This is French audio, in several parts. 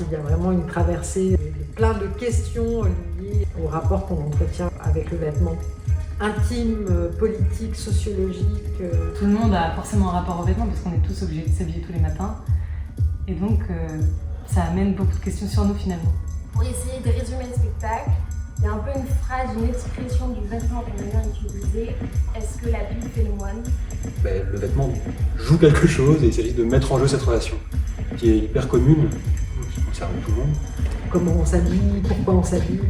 il y a vraiment une traversée de plein de questions liées au rapport qu'on entretient avec le vêtement. Intime, politique, sociologique. Tout le monde a forcément un rapport au vêtement parce qu'on est tous obligés de s'habiller tous les matins. Et donc, ça amène beaucoup de questions sur nous finalement. Pour essayer de résumer le spectacle, il y a un peu une phrase, une expression du vêtement qu'on aime bien utiliser. Est-ce que la Bible fait le moine? Le vêtement joue quelque chose et il s'agit de mettre en jeu cette relation qui est hyper commune, qui concerne tout le monde. Comment on s'habille, pourquoi on s'habille,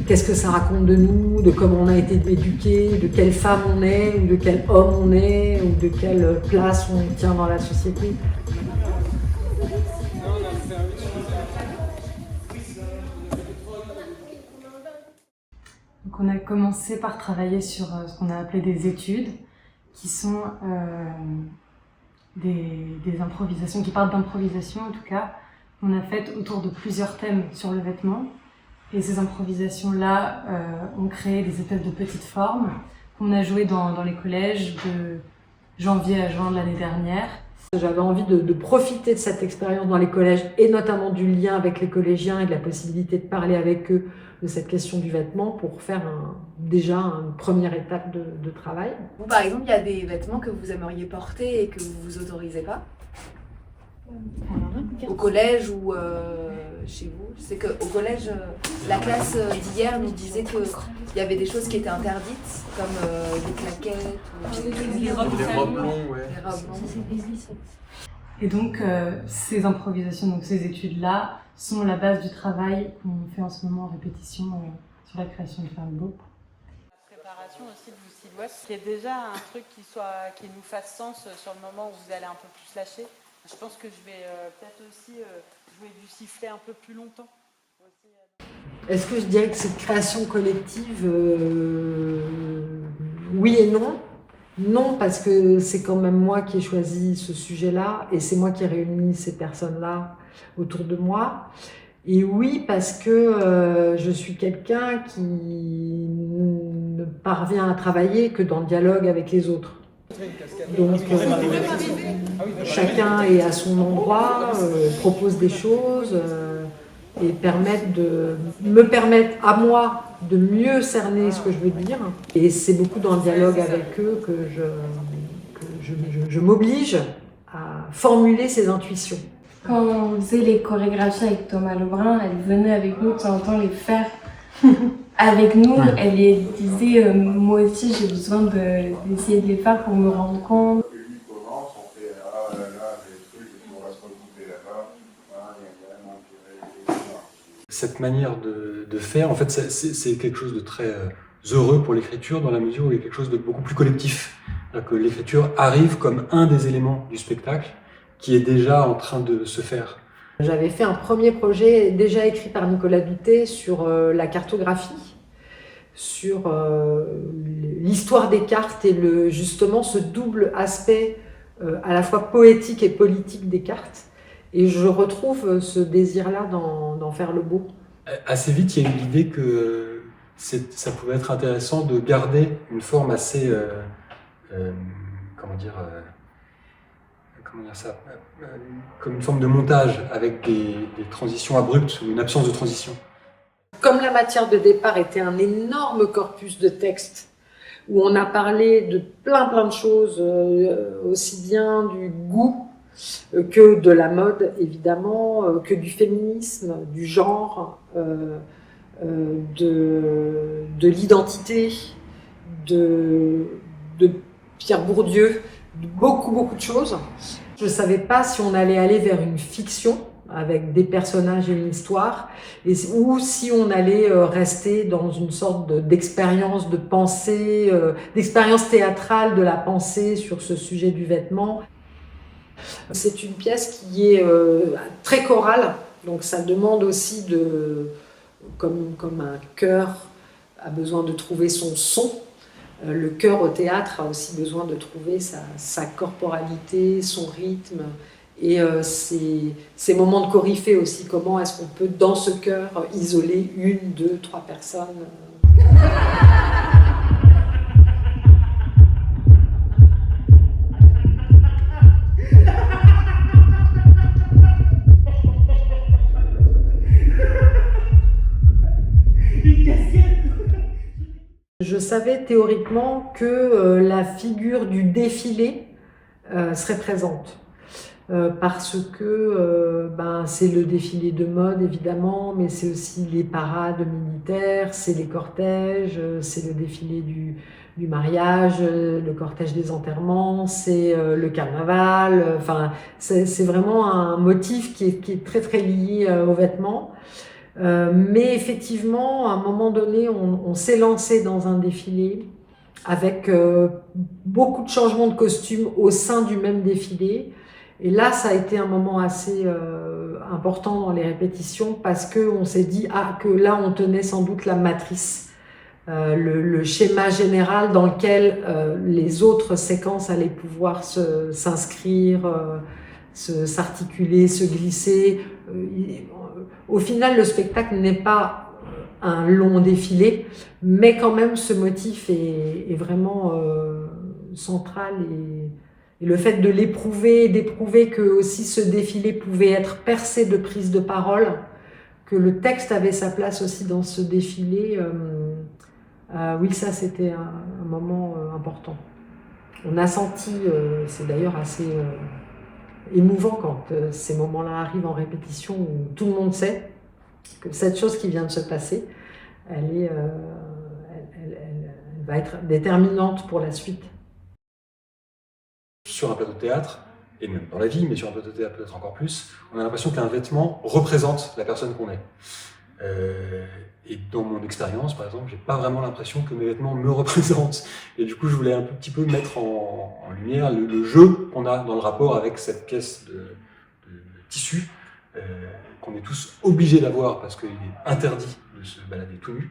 qu'est-ce que ça raconte de nous, de comment on a été éduqué, de quelle femme on est, ou de quel homme on est, ou de quelle place on tient dans la société. Donc on a commencé par travailler sur ce qu'on a appelé des études, qui sont des improvisations, qui partent d'improvisation en tout cas, qu'on a faites autour de plusieurs thèmes sur le vêtement. Et ces improvisations-là ont créé des espèces de petites formes qu'on a jouées dans les collèges de janvier à juin de l'année dernière. J'avais envie de profiter de cette expérience dans les collèges et notamment du lien avec les collégiens et de la possibilité de parler avec eux de cette question du vêtement pour faire déjà une première étape de travail. Vous, par exemple, il y a des vêtements que vous aimeriez porter et que vous vous autorisez pas au collège ou chez vous? Je sais qu'au collège, la classe d'hier nous disait qu'il y avait des choses qui étaient interdites, comme des claquettes, ou Les robes longues, ouais. les robes longues. Et donc ces improvisations, donc ces études-là, sont la base du travail qu'on fait en ce moment en répétition sur la création du Ferme Beau. La préparation aussi de vos silhouettes, c'est déjà un truc qui nous fasse sens sur le moment où vous allez un peu plus lâcher. Je pense que je vais peut-être aussi jouer du sifflet un peu plus longtemps. Est-ce que je dirais que cette création collective, oui et non. Non, parce que c'est quand même moi qui ai choisi ce sujet-là et c'est moi qui ai réuni ces personnes-là autour de moi. Et oui, parce que je suis quelqu'un qui ne parvient à travailler que dans le dialogue avec les autres. Donc chacun est à son endroit, propose des choses et me permettent à moi de mieux cerner ce que je veux dire. Et c'est beaucoup dans le dialogue avec eux que je m'oblige à formuler ces intuitions. Quand on faisait les chorégraphies avec Thomas Lebrun, elle venait avec nous de temps en temps les faire avec nous. Ouais. Elle disait moi aussi j'ai besoin d'essayer de les faire pour me rendre compte. Cette manière de faire, en fait, c'est quelque chose de très heureux pour l'écriture dans la mesure où il y a quelque chose de beaucoup plus collectif. C'est-à-dire que l'écriture arrive comme un des éléments du spectacle qui est déjà en train de se faire. J'avais fait un premier projet déjà écrit par Nicolas Doutet sur la cartographie, sur l'histoire des cartes et justement ce double aspect à la fois poétique et politique des cartes. Et je retrouve ce désir-là d'en faire le beau. Assez vite, il y a eu l'idée que ça pouvait être intéressant de garder une forme assez, comme une forme de montage avec des transitions abruptes ou une absence de transition. Comme la matière de départ était un énorme corpus de textes où on a parlé de plein de choses, aussi bien du goût que de la mode, évidemment, que du féminisme, du genre, de l'identité, de Pierre Bourdieu, beaucoup de choses. Je ne savais pas si on allait aller vers une fiction avec des personnages et une histoire, ou si on allait rester dans une sorte d'expérience de pensée, d'expérience théâtrale de la pensée sur ce sujet du vêtement. C'est une pièce qui est très chorale, donc ça demande aussi comme un chœur a besoin de trouver son son, le chœur au théâtre a aussi besoin de trouver sa corporalité, son rythme et ces moments de coryphée aussi. Comment est-ce qu'on peut dans ce chœur isoler 1, 2, 3 personnes savais théoriquement que la figure du défilé serait présente. Parce que c'est le défilé de mode évidemment, mais c'est aussi les parades militaires, c'est les cortèges, c'est le défilé du mariage, le cortège des enterrements, c'est le carnaval. Enfin, c'est vraiment un motif qui est très très lié aux vêtements. Mais effectivement, à un moment donné, on s'est lancé dans un défilé avec beaucoup de changements de costumes au sein du même défilé. Et là, ça a été un moment assez important dans les répétitions parce qu'on s'est dit que là, on tenait sans doute la matrice, le schéma général dans lequel les autres séquences allaient pouvoir s'inscrire, s'articuler, se glisser. Au final, le spectacle n'est pas un long défilé, mais quand même, ce motif est vraiment central et le fait de l'éprouver, d'éprouver que aussi ce défilé pouvait être percé de prises de parole, que le texte avait sa place aussi dans ce défilé, oui, ça c'était un moment important. On a senti, c'est d'ailleurs assez émouvant quand ces moments-là arrivent en répétition où tout le monde sait que cette chose qui vient de se passer, elle va être déterminante pour la suite. Sur un plateau de théâtre, et même dans la vie, mais sur un plateau de théâtre peut-être encore plus, on a l'impression qu'un vêtement représente la personne qu'on est. Et dans mon expérience, par exemple, j'ai pas vraiment l'impression que mes vêtements me représentent. Et du coup, je voulais un petit peu mettre en lumière le jeu qu'on a dans le rapport avec cette pièce de tissu qu'on est tous obligés d'avoir parce qu'il est interdit de se balader tout nu.